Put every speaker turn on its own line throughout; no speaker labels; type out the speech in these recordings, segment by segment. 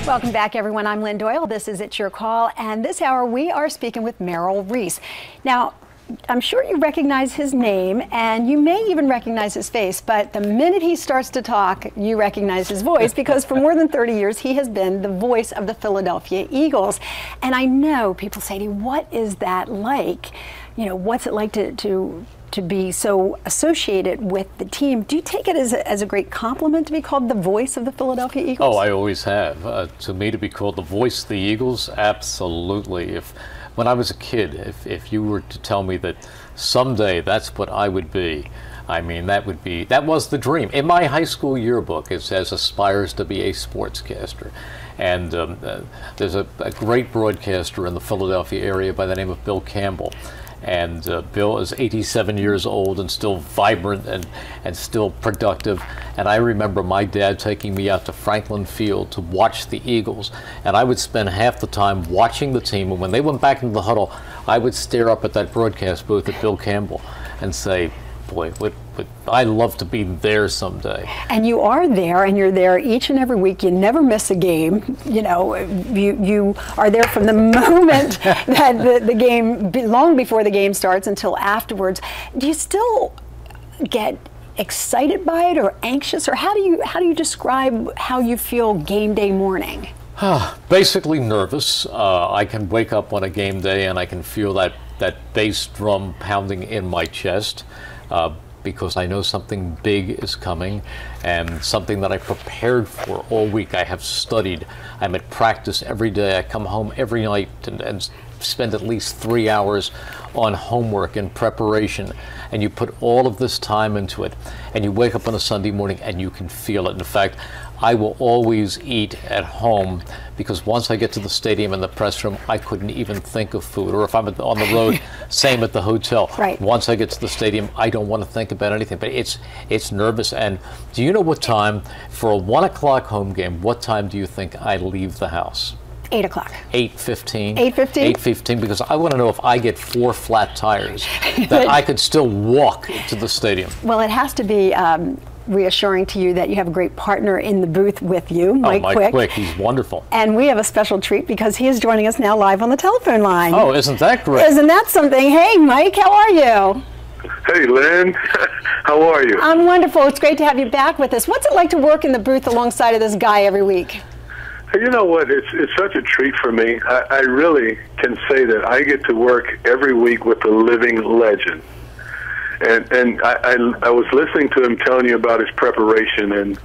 Welcome back, everyone. I'm Lynn Doyle. This is It's Your Call, and this hour we are speaking with Merrill Reese. Now, I'm sure you recognize his name, and you may even recognize his face, but the minute he starts to talk, you recognize his voice, because for more than 30 years, he has been the voice of the Philadelphia Eagles. And I know people say to you, what is that like? You know, what's it like to be so associated with the team? Do you take it as a great compliment to be called the voice of the Philadelphia Eagles?
Oh, I always have. To me, to be called the voice of the Eagles, absolutely. When I was a kid, if you were to tell me that someday that's what I would be, I mean, that was the dream. In my high school yearbook, it says aspires to be a sportscaster. And there's a great broadcaster in the Philadelphia area by the name of Bill Campbell. And Bill is 87 years old and still vibrant and still productive. And I remember my dad taking me out to Franklin Field to watch the Eagles. And I would spend half the time watching the team. And when they went back into the huddle, I would stare up at that broadcast booth at Bill Campbell and say, boy, I'd love to be there someday. And
you are there, and you're there each and every week. You never miss a game. You know, you are there from the moment that the game, long before the game starts until afterwards. Do you still get excited by it, or anxious, or how do you describe how you feel game day morning?
Basically nervous. I can wake up on a game day and I can feel that bass drum pounding in my chest. Because I know something big is coming, and something that I prepared for all week. I have studied. I'm at practice every day. I come home every night and spend at least 3 hours on homework and preparation. And you put all of this time into it, and you wake up on a Sunday morning and you can feel it. In fact, I will always eat at home, because once I get to the stadium and the press room, I couldn't even think of food. Or if I'm on the road, same at the hotel.
Right.
Once I get to the stadium, I don't want to think about anything. But it's nervous. And do you know what time, for a 1 o'clock home game, what time do you think I leave the house?
8 o'clock.
8:15.
8:15?
8:15, because I want to know if I get 4 flat tires, that I could still walk to the stadium.
Well, it has to be reassuring to you that you have a great partner in the booth with you, Mike
Quick. He's wonderful.
And we have a special treat, because he is joining us now live on the telephone line.
Oh, isn't that great?
Isn't that something? Hey, Mike, how are you?
Hey, Lynn. How are you?
I'm wonderful. It's great to have you back with us. What's it like to work in the booth alongside of this guy every week?
You know what? It's such a treat for me. I really can say that I get to work every week with a living legend. And I was listening to him telling you about his preparation, and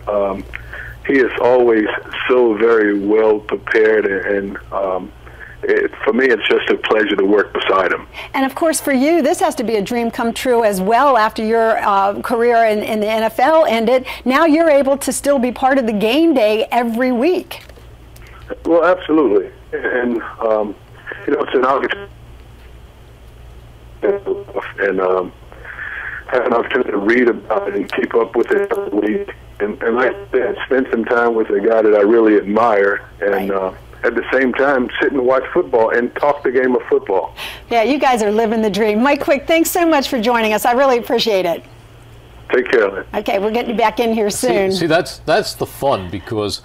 he is always so very well prepared, and for me, it's just a pleasure to work beside him.
And of course, for you, this has to be a dream come true as well. After your career in the NFL ended, now you're able to still be part of the game day every week.
Well, absolutely. And you know, it's an opportunity, and have an opportunity to read about it and keep up with it every week. And like I said, spend some time with a guy that I really admire, and at the same time, sit and watch football and talk the game of football.
Yeah, you guys are living the dream. Mike Quick, thanks so much for joining us. I really appreciate it.
Take care of it.
Okay, we'll get you back in here soon.
See, that's the fun, because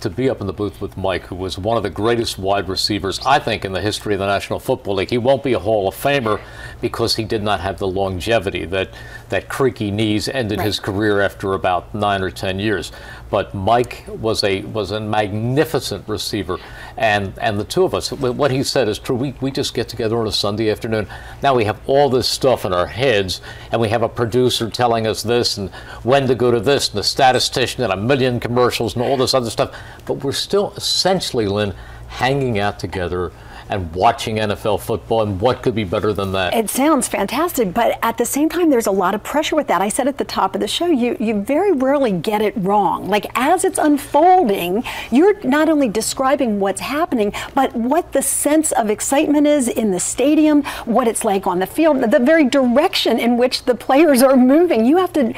to be up in the booth with Mike, who was one of the greatest wide receivers, I think, in the history of the National Football League. He won't be a Hall of Famer because he did not have the longevity. That creaky knees ended his career after about 9 or 10 years. But Mike was a magnificent receiver, and the two of us, what he said is true. We just get together on a Sunday afternoon. Now we have all this stuff in our heads, and we have a producer telling us this and when to go to this, and a statistician and a million commercials and all this other stuff. But we're still essentially, Lynn, hanging out together and watching NFL football, and what could be better than that?
It sounds fantastic, but at the same time, there's a lot of pressure with that. I said at the top of the show, you very rarely get it wrong. Like, as it's unfolding, you're not only describing what's happening, but what the sense of excitement is in the stadium, what it's like on the field, the very direction in which the players are moving. You have to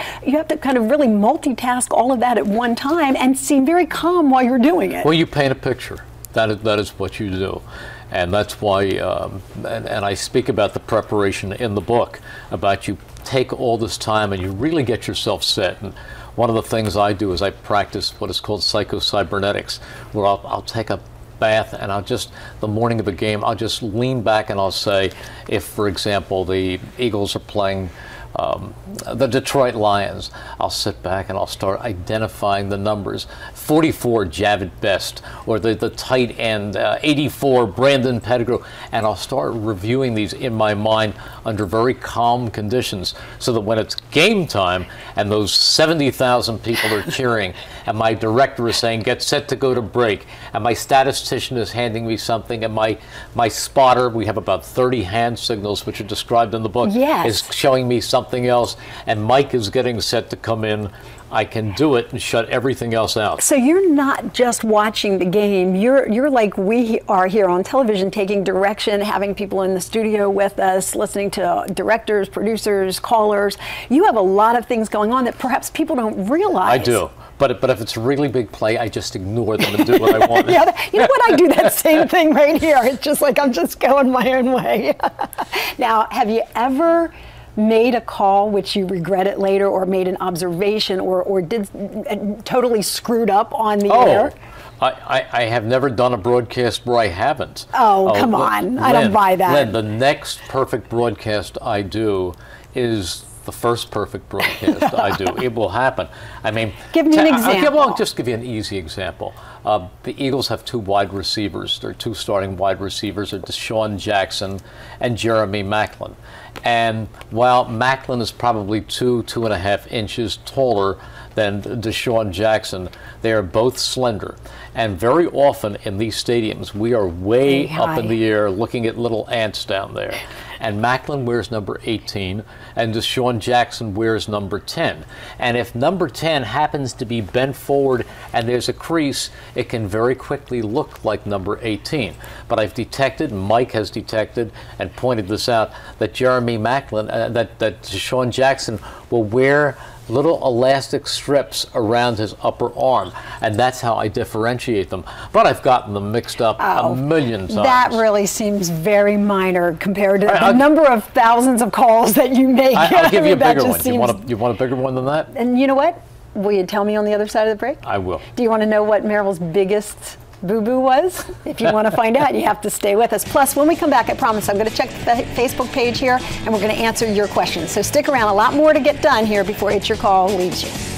kind of really multitask all of that at one time and seem very calm while you're doing it.
Well, you paint a picture. That is what you do. And that's why, and I speak about the preparation in the book, about you take all this time and you really get yourself set. And one of the things I do is I practice what is called psycho-cybernetics, where I'll take a bath and I'll just, the morning of the game, I'll just lean back and I'll say, if, for example, the Eagles are playing the Detroit Lions, I'll sit back and I'll start identifying the numbers. 44, Javid Best, or the tight end, 84, Brandon Pettigrew, and I'll start reviewing these in my mind under very calm conditions, so that when it's game time and those 70,000 people are cheering, and my director is saying, get set to go to break, and my statistician is handing me something, and my spotter, we have about 30 hand signals, which are described in the book,
yes,
is showing me something else, and Mike is getting set to come in, I can do it and shut everything else out.
So you're not just watching the game, you're like we are here on television, taking direction, having people in the studio with us, listening to directors, producers, callers. You have a lot of things going on that perhaps people don't realize.
I do. But if it's a really big play, I just ignore them and do what I want.
Yeah, you know what? I do that same thing right here. It's just like I'm just going my own way. Now, have you ever made a call which you regret it later, or made an observation, or did totally screwed up on the air?
I have never done a broadcast where I haven't.
Oh, come on. I don't buy that.
Lynn, the next perfect broadcast I do is the first perfect broadcast I do. It will happen. I mean,
give me an example.
I'll just give you an easy example. The Eagles have two wide receivers. Their two starting wide receivers are Deshaun Jackson and Jeremy Maclin. And while Maclin is probably 2.5 inches taller than Deshaun Jackson, they are both slender. And very often in these stadiums, we are way up in the air looking at little ants down there. And Maclin wears number 18, and Deshaun Jackson wears number 10. And if number 10 happens to be bent forward and there's a crease, it can very quickly look like number 18. But I've detected, Mike has detected, and pointed this out, that Jeremy Maclin, that Deshaun Jackson will wear little elastic strips around his upper arm, and that's how I differentiate them. But I've gotten them mixed up a million times.
That really seems very minor compared to the number of thousands of calls that you make.
I'll give you a bigger one. You want a bigger one than that?
And you know what? Will you tell me on the other side of the break?
I will.
Do you want to know what Merrill's biggest boo-boo was? If you want to find out, you have to stay with us. Plus, when we come back, I promise I'm going to check the Facebook page here, and we're going to answer your questions. So stick around. A lot more to get done here before It's Your Call leaves you.